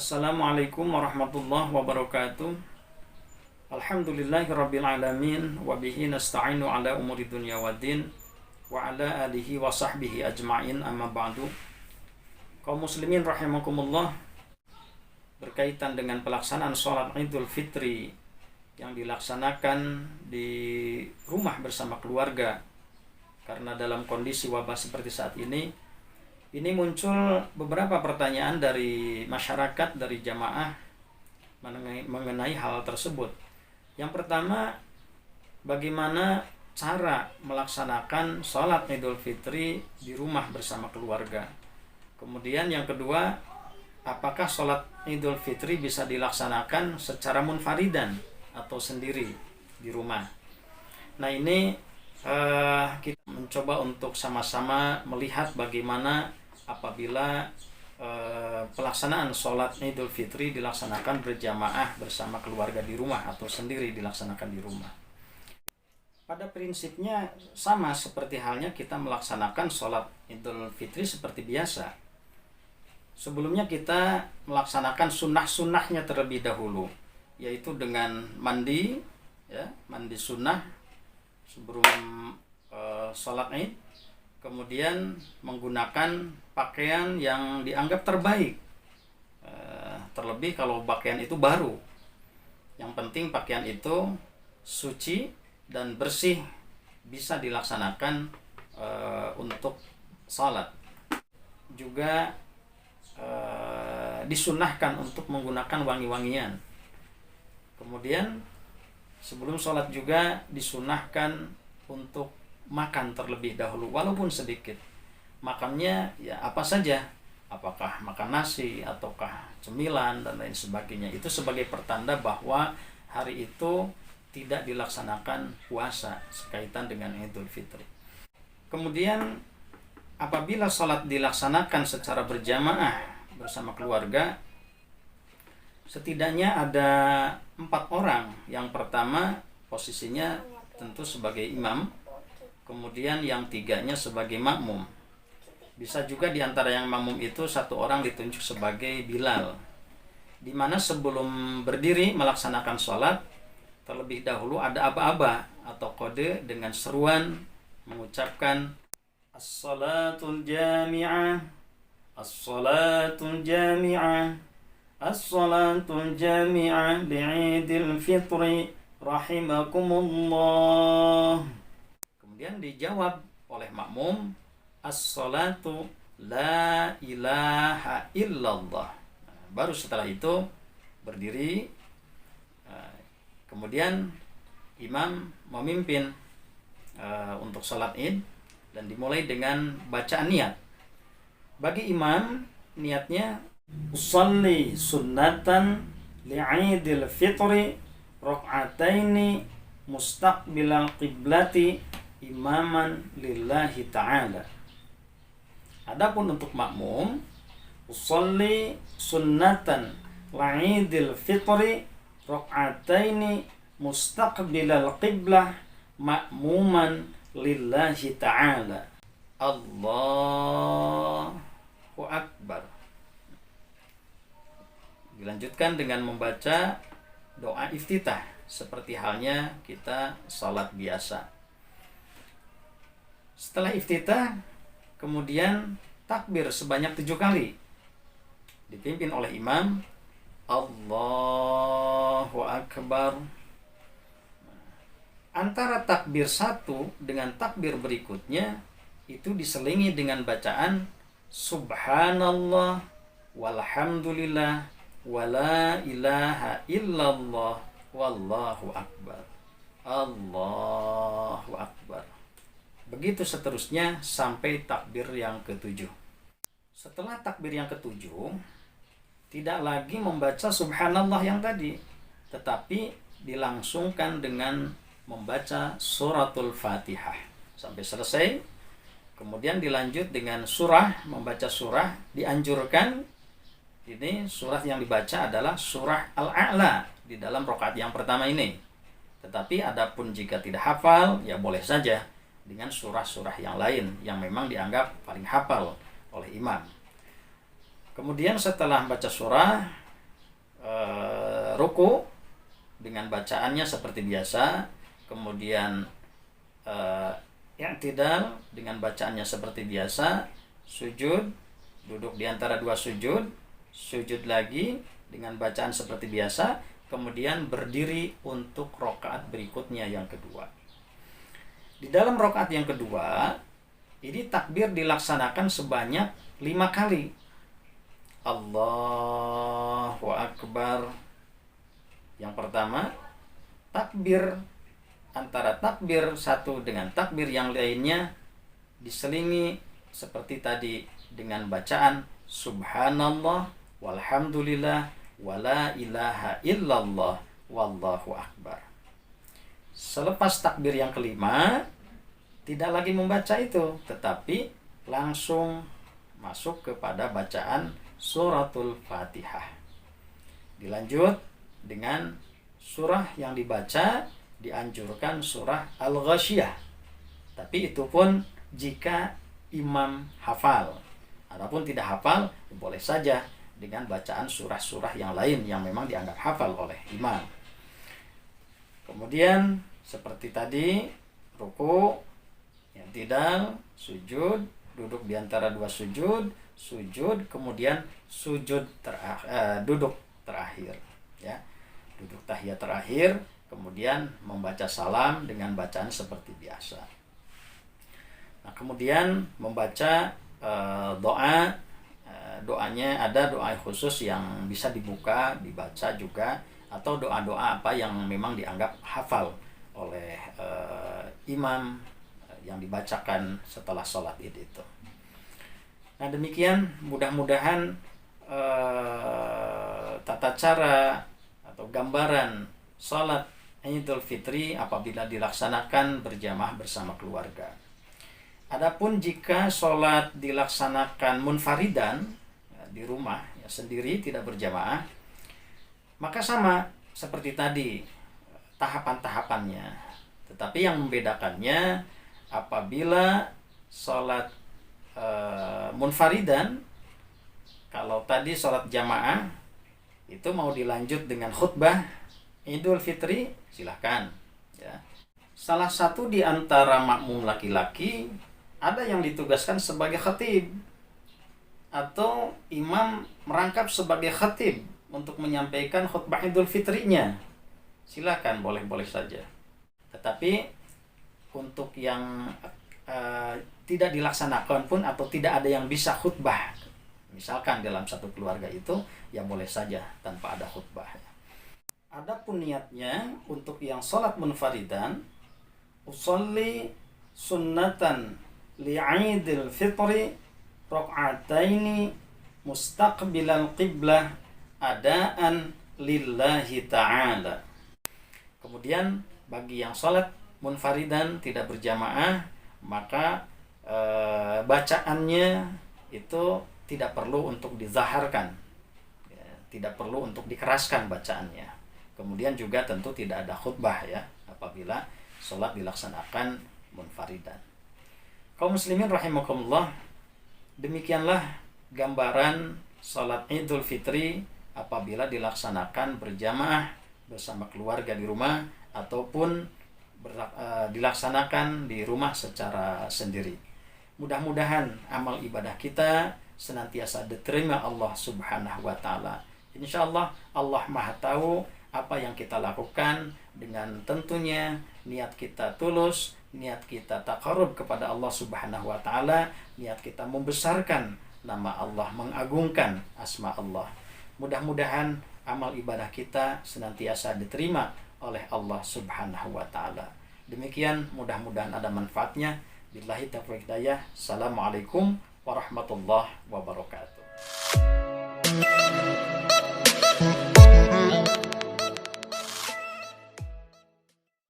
Assalamualaikum warahmatullahi wabarakatuh. Alhamdulillahirabbil alamin wa bihi nasta'inu ala umuri dunya waddin wa ala alihi wa sahbihi ajma'in amma ba'du. Kaum muslimin rahimakumullah, berkaitan dengan pelaksanaan sholat Idul Fitri yang dilaksanakan di rumah bersama keluarga karena dalam kondisi wabah seperti saat ini muncul beberapa pertanyaan dari masyarakat, dari jamaah mengenai hal tersebut. Yang pertama, bagaimana cara melaksanakan sholat Idul Fitri di rumah bersama keluarga. Kemudian yang kedua, apakah sholat Idul Fitri bisa dilaksanakan secara munfaridan atau sendiri di rumah. Nah ini kita mencoba untuk sama-sama melihat bagaimana apabila pelaksanaan sholat Idul Fitri dilaksanakan berjamaah bersama keluarga di rumah atau sendiri dilaksanakan di rumah. Pada prinsipnya sama seperti halnya kita melaksanakan sholat Idul Fitri seperti biasa. Sebelumnya kita melaksanakan sunnah-sunnahnya terlebih dahulu, yaitu dengan mandi, mandi sunnah sebelum sholat Id, kemudian menggunakan pakaian yang dianggap terbaik, terlebih kalau pakaian itu baru. Yang penting pakaian itu suci dan bersih, bisa dilaksanakan untuk sholat. Juga disunnahkan untuk menggunakan wangi-wangian. Kemudian sebelum sholat juga disunnahkan untuk makan terlebih dahulu, walaupun sedikit. Makannya ya apa saja, apakah makan nasi ataukah cemilan dan lain sebagainya. Itu sebagai pertanda bahwa hari itu tidak dilaksanakan puasa sekaitan dengan Idul Fitri. Kemudian apabila sholat dilaksanakan secara berjamaah bersama keluarga, setidaknya ada 4 orang. Yang pertama posisinya tentu sebagai imam, kemudian yang 3-nya sebagai makmum. Bisa juga diantara yang makmum itu 1 orang ditunjuk sebagai Bilal, di mana sebelum berdiri melaksanakan sholat terlebih dahulu ada aba-aba atau kode dengan seruan mengucapkan as-salatul jami'ah, as-salatul jami'ah, as-salatul jami'ah li'idil fitri rahimakumullah. Kemudian dijawab oleh makmum, as-salatu la ilaha illallah. Baru setelah itu berdiri, kemudian imam memimpin untuk sholat Id dan dimulai dengan bacaan niat. Bagi imam, niatnya usalli sunnatan li'idil fitri rak'ataini mustaqbilal qiblati imaman lillahi ta'ala. Adapun untuk makmum, usalli sunnatan li'idil fitri rak'ataini mustaqbilal qiblah ma'muman lillahi ta'ala. Allahu Akbar. Dilanjutkan dengan membaca doa iftitah seperti halnya kita salat biasa. Setelah iftitah, kemudian takbir sebanyak 7 kali dipimpin oleh imam. Allahu Akbar. Antara takbir 1 dengan takbir berikutnya itu diselingi dengan bacaan subhanallah walhamdulillah wala ilaha illallah wallahu akbar. Allahu Akbar. Begitu seterusnya sampai takbir yang ke-7. Setelah takbir yang ke-7, tidak lagi membaca subhanallah yang tadi, tetapi dilangsungkan dengan membaca suratul Fatihah sampai selesai. Kemudian dilanjut dengan surah, membaca surah. Dianjurkan ini surah yang dibaca adalah surah Al-A'la di dalam rakaat yang pertama ini. Tetapi adapun jika tidak hafal, ya boleh saja dengan surah-surah yang lain yang memang dianggap paling hafal oleh imam. Kemudian setelah baca surah, ruku dengan bacaannya seperti biasa, kemudian i'tidal dengan bacaannya seperti biasa, sujud, duduk di antara dua sujud, sujud lagi dengan bacaan seperti biasa, kemudian berdiri untuk rakaat berikutnya yang kedua. Di dalam rakaat yang kedua, ini takbir dilaksanakan sebanyak 5 kali. Allahu Akbar. Yang pertama, takbir, antara takbir satu dengan takbir yang lainnya diselingi seperti tadi dengan bacaan subhanallah walhamdulillah wala ilaha illallah wallahu akbar. Selepas takbir yang kelima, tidak lagi membaca itu, tetapi langsung masuk kepada bacaan suratul Fatihah. Dilanjut dengan surah yang dibaca, dianjurkan surah Al-Ghasyiyah. Tapi itu pun jika imam hafal. Adapun tidak hafal, boleh saja dengan bacaan surah-surah yang lain yang memang dianggap hafal oleh imam. Kemudian seperti tadi, ruku, i'tidal, sujud, duduk di antara dua sujud, kemudian duduk terakhir, ya. Duduk tahiyat terakhir, kemudian membaca salam dengan bacaan seperti biasa. Nah, kemudian membaca doa. Doanya ada doa khusus yang bisa dibuka, dibaca juga, atau doa-doa apa yang memang dianggap hafal oleh imam yang dibacakan setelah sholat Id itu. Nah, demikian mudah-mudahan tata cara atau gambaran sholat Idul Fitri apabila dilaksanakan berjamaah bersama keluarga. Adapun jika sholat dilaksanakan munfaridan, ya, di rumah, ya, sendiri, tidak berjamaah, maka sama seperti tadi tahapan-tahapannya. Tetapi yang membedakannya apabila sholat munfaridan, kalau tadi sholat jamaah itu mau dilanjut dengan khutbah Idul Fitri, silahkan, ya. Salah satu di antara makmum laki-laki ada yang ditugaskan sebagai khatib, atau imam merangkap sebagai khatib untuk menyampaikan khutbah Idul Fitrinya. Silakan, boleh-boleh saja. Tetapi untuk yang tidak dilaksanakan pun, atau tidak ada yang bisa khutbah, misalkan dalam satu keluarga itu, ya boleh saja tanpa ada khutbah. Adapun niatnya untuk yang sholat munfaridan, usolli sunnatan li'idil fitri raq'ataini mustaqbilal qiblah adaan lillahi ta'ala. Kemudian bagi yang sholat munfaridan tidak berjamaah, maka bacaannya itu tidak perlu untuk dizaharkan, ya, tidak perlu untuk dikeraskan bacaannya. Kemudian juga tentu tidak ada khutbah, ya, apabila sholat dilaksanakan munfaridan. Kaum muslimin rahimakumullah, demikianlah gambaran sholat Idul Fitri apabila dilaksanakan berjamaah bersama keluarga di rumah, ataupun dilaksanakan di rumah secara sendiri. Mudah-mudahan amal ibadah kita senantiasa diterima Allah Subhanahu wa Ta'ala. Insyaallah Allah Maha Tahu apa yang kita lakukan, dengan tentunya niat kita tulus, niat kita taqarrub kepada Allah Subhanahu wa Ta'ala, niat kita membesarkan nama Allah, mengagungkan asma Allah. Mudah-mudahan amal ibadah kita senantiasa diterima oleh Allah Subhanahu wa Ta'ala. Demikian, mudah-mudahan ada manfaatnya. Billahi taufiq hidayah. Assalamualaikum warahmatullahi wabarakatuh.